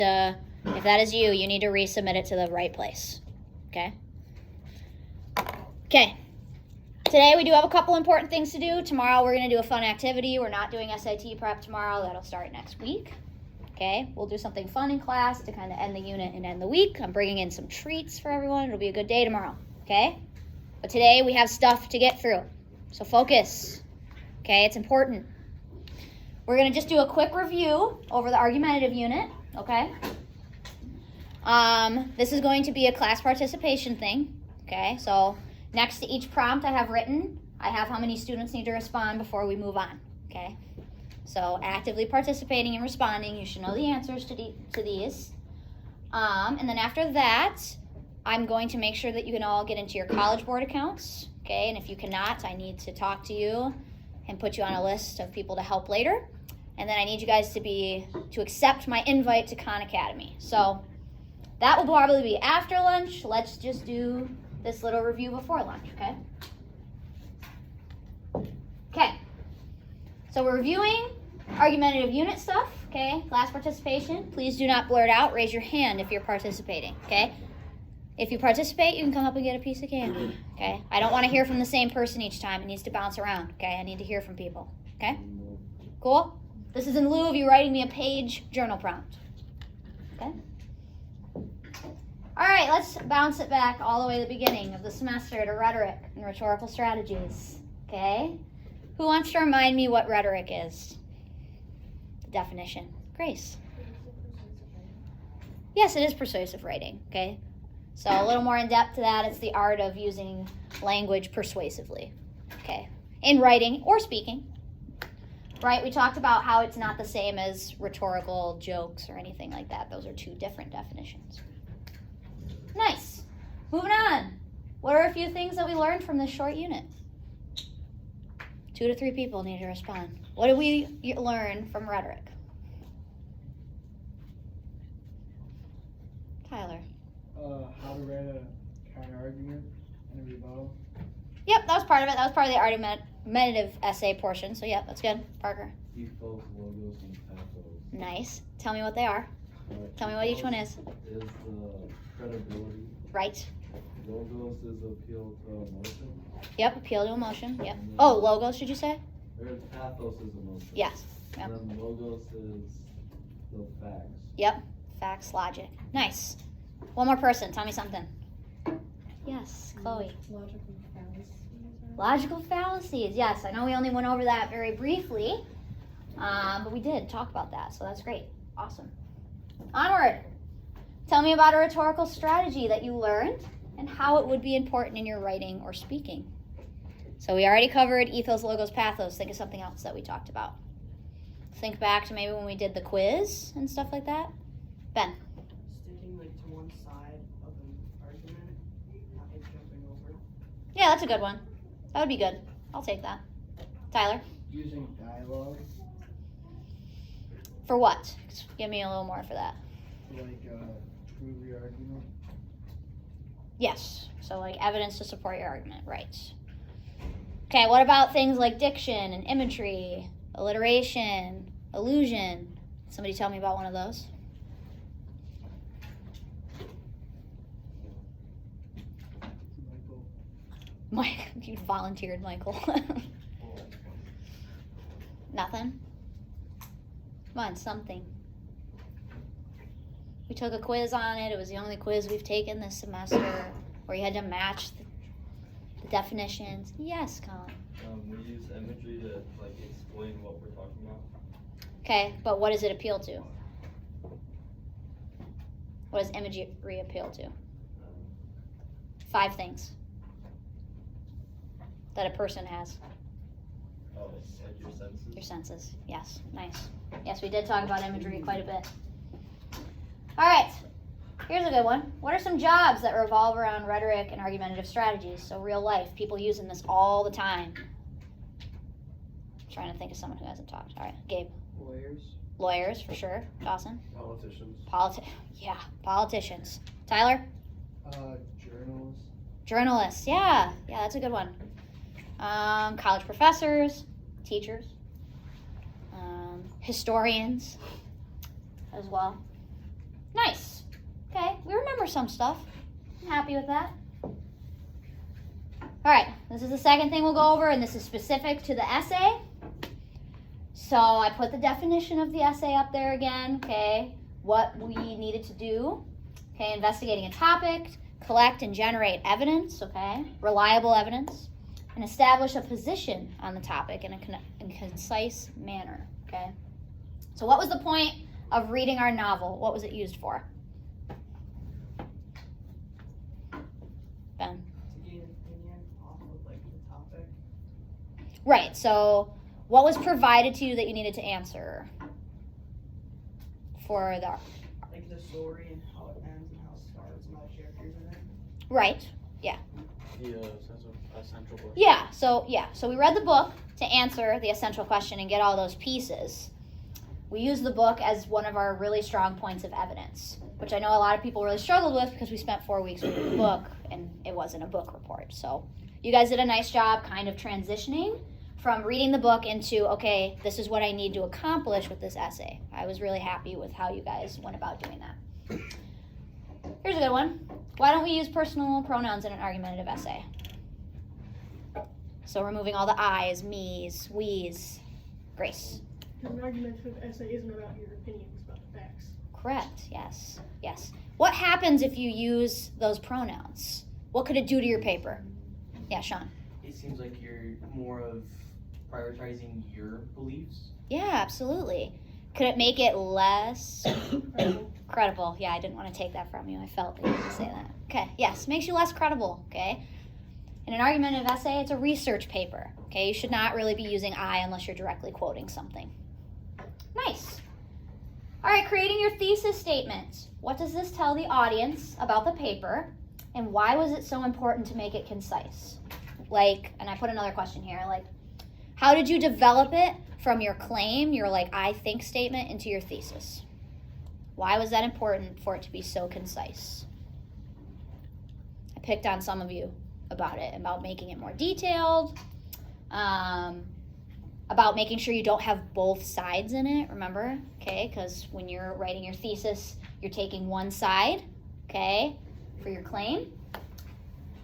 if that is you, you need to resubmit it to the right place. Okay? Okay. Today we do have a couple important things to do. Tomorrow we're going to do a fun activity. We're not doing SAT prep tomorrow. That'll start next week. Okay? We'll do something fun in class to kind of end the unit and end the week. I'm bringing in some treats for everyone. It'll be a good day tomorrow. Okay? But today we have stuff to get through. So focus. Okay? It's important. We're going to just do a quick review over the argumentative unit. Okay? This is going to be a class participation thing. Okay? So next to each prompt I have written, I have how many students need to respond before we move on. Okay? So actively participating and responding, you should know the answers to these. And then after that, I'm going to make sure that you can all get into your College Board accounts. Okay? And if you cannot, I need to talk to you and put you on a list of people to help later. And then I need you guys to accept my invite to Khan Academy. So that will probably be after lunch. Let's just do this little review before lunch, okay? Okay. So we're reviewing argumentative unit stuff, okay? Class participation. Please do not blurt out. Raise your hand if you're participating, okay? If you participate, you can come up and get a piece of candy, okay? I don't want to hear from the same person each time. It needs to bounce around, okay? I need to hear from people, okay? Cool? This is in lieu of you writing me a page journal prompt, okay? All right, let's bounce it back all the way to the beginning of the semester to rhetoric and rhetorical strategies, okay? Who wants to remind me what rhetoric is? The definition. Grace. Yes, it is persuasive writing, okay? So a little more in depth to that, it's the art of using language persuasively, okay? In writing or speaking, right? We talked about how it's not the same as rhetorical jokes or anything like that. Those are two different definitions. Nice. Moving on. What are a few things that we learned from this short unit? 2 to 3 people need to respond. What did we learn from rhetoric? Tyler. How to write a counter-argument and a rebuttal. Yep, that was part of it. That was part of the argumentative essay portion. So, yeah, that's good. Parker. Ethos, logos, and pathos. Nice. Tell me what they are. Tell me what each one is. Is the credibility. Right. Logos is appeal to emotion. Yep, appeal to emotion. Yep. Oh, logos, should you say? Or pathos is emotion. Yes. Yep. And then logos is the facts. Yep. Facts, logic. Nice. One more person. Tell me something. Yes, Chloe. Logical fallacies. Logical fallacies. Yes, I know we only went over that very briefly, but we did talk about that, so that's great. Awesome. Onward. Tell me about a rhetorical strategy that you learned and how it would be important in your writing or speaking. So we already covered ethos, logos, pathos. Think of something else that we talked about. Think back to maybe when we did the quiz and stuff like that. Ben. Sticking to one side of an argument, not jumping over. Yeah, that's a good one. That would be good. I'll take that. Tyler. Using dialogue, For what? Give me a little more for that. prove your argument. Yes. So evidence to support your argument. Right. Okay, what about things like diction and imagery, alliteration, allusion? Somebody tell me about one of those. Michael. Mike, you volunteered, Michael. Nothing? Come on, something. We took a quiz on it. It was the only quiz we've taken this semester where you had to match the definitions. Yes, Colin. We use imagery to explain what we're talking about. Okay, but what does it appeal to? What does imagery appeal to? 5 things that a person has. Oh, your senses. Your senses. Yes, nice. Yes, we did talk about imagery quite a bit. All right, here's a good one. What are some jobs that revolve around rhetoric and argumentative strategies? So real life, people using this all the time. Trying to think of someone who hasn't talked. All right, Gabe. Lawyers. Lawyers, for sure. Dawson. Politicians. Politicians. Tyler. Journalists. Journalists. Yeah, that's a good one. College professors, teachers, historians as well. remember some stuff. I'm happy with that. All right, this is the second thing we'll go over, and this is specific to the essay. So I put the definition of the essay up there again, okay? What we needed to do, okay? Investigating a topic, collect and generate evidence, okay? Reliable evidence, and establish a position on the topic in a concise manner, okay? So what was the point of reading our novel? What was it used for? Ben? To gain an opinion off of like the topic. Right, so what was provided to you that you needed to answer for the... Like the story and how it ends and how it starts and all the characters in it. Right, The essential question. so we read the book to answer the essential question and get all those pieces. We use the book as one of our really strong points of evidence, which I know a lot of people really struggled with because we spent 4 weeks reading the book and it wasn't a book report. So you guys did a nice job kind of transitioning from reading the book into, okay, this is what I need to accomplish with this essay. I was really happy with how you guys went about doing that. Here's a good one. Why don't we use personal pronouns in an argumentative essay? So removing all the I's, me's, we's. Grace. An argumentative essay isn't about your opinion, it's about the facts. Correct, yes. What happens if you use those pronouns? What could it do to your paper? Yeah, Sean. It seems like you're more of prioritizing your beliefs. Yeah, absolutely. Could it make it less credible? Yeah, I didn't want to take that from you. I felt that you had to say that. Okay, yes, makes you less credible, okay? In an argumentative essay, it's a research paper, okay? You should not really be using I unless you're directly quoting something. Nice. All right, creating your thesis statement. What does this tell the audience about the paper, and why was it so important to make it concise? Like, and I put another question here, like, how did you develop it from your claim, your like I think statement, into your thesis? Why was that important for it to be so concise? I picked on some of you about it, about making it more detailed, about making sure you don't have both sides in it, remember? Okay, because when you're writing your thesis, you're taking one side, okay, for your claim.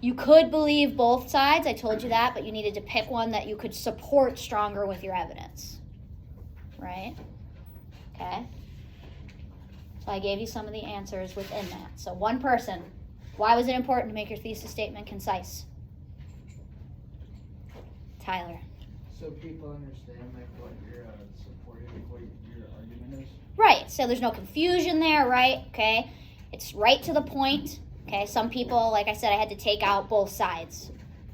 You could believe both sides, I told you that, but you needed to pick one that you could support stronger with your evidence, right? Okay. So I gave you some of the answers within that. So one person, why was it important to make your thesis statement concise? Tyler. So people understand like what you're supporting, like what your argument is. Right, so there's no confusion there, right? Okay, it's right to the point. Okay, some people, like I said, I had to take out both sides.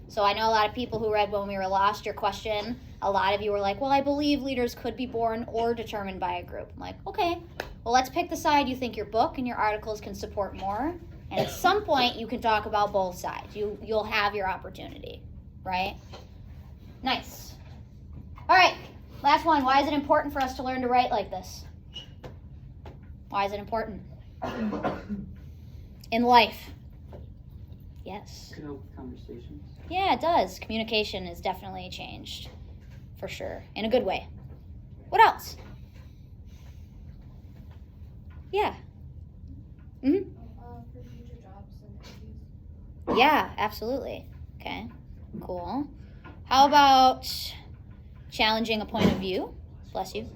So I know a lot of people who read When We Were Lost, your question, a lot of you were like, well, I believe leaders could be born or determined by a group. I'm like, okay, well, let's pick the side you think your book and your articles can support more. And at some point, you can talk about both sides. You'll have your opportunity, right? Nice. All right, last one. Why is it important for us to learn to write like this? Why is it important? In life. Yes. Could help conversations. Yeah, it does. Communication is definitely changed, for sure, in a good way. What else? Yeah. Mm-hmm. For future jobs and interviews. Yeah, absolutely. Okay, cool. How about challenging a point of view? Bless you.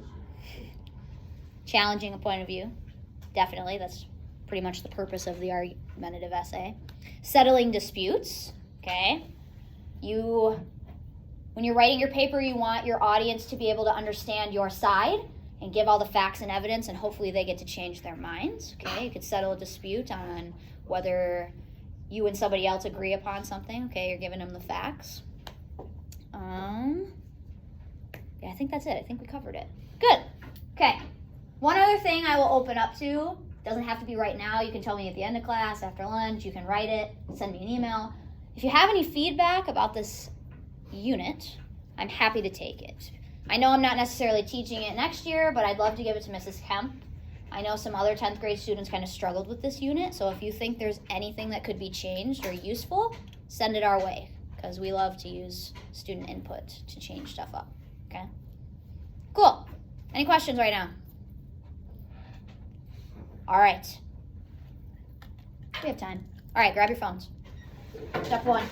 Challenging a point of view. Definitely, that's pretty much the purpose of the argumentative essay. Settling disputes, okay? When you're writing your paper, you want your audience to be able to understand your side and give all the facts and evidence, and hopefully they get to change their minds, okay? You could settle a dispute on whether you and somebody else agree upon something, okay? You're giving them the facts. Yeah, I think that's it. I think we covered it. Good. Okay. One other thing I will open up to. Doesn't have to be right now. You can tell me at the end of class, after lunch. You can write it, send me an email. If you have any feedback about this unit, I'm happy to take it. I know I'm not necessarily teaching it next year, but I'd love to give it to Mrs. Kemp. I know some other 10th grade students kind of struggled with this unit, so if you think there's anything that could be changed or useful, send it our way, because we love to use student input to change stuff up, okay? Cool. Any questions right now? All right. We have time. All right, grab your phones. Step one.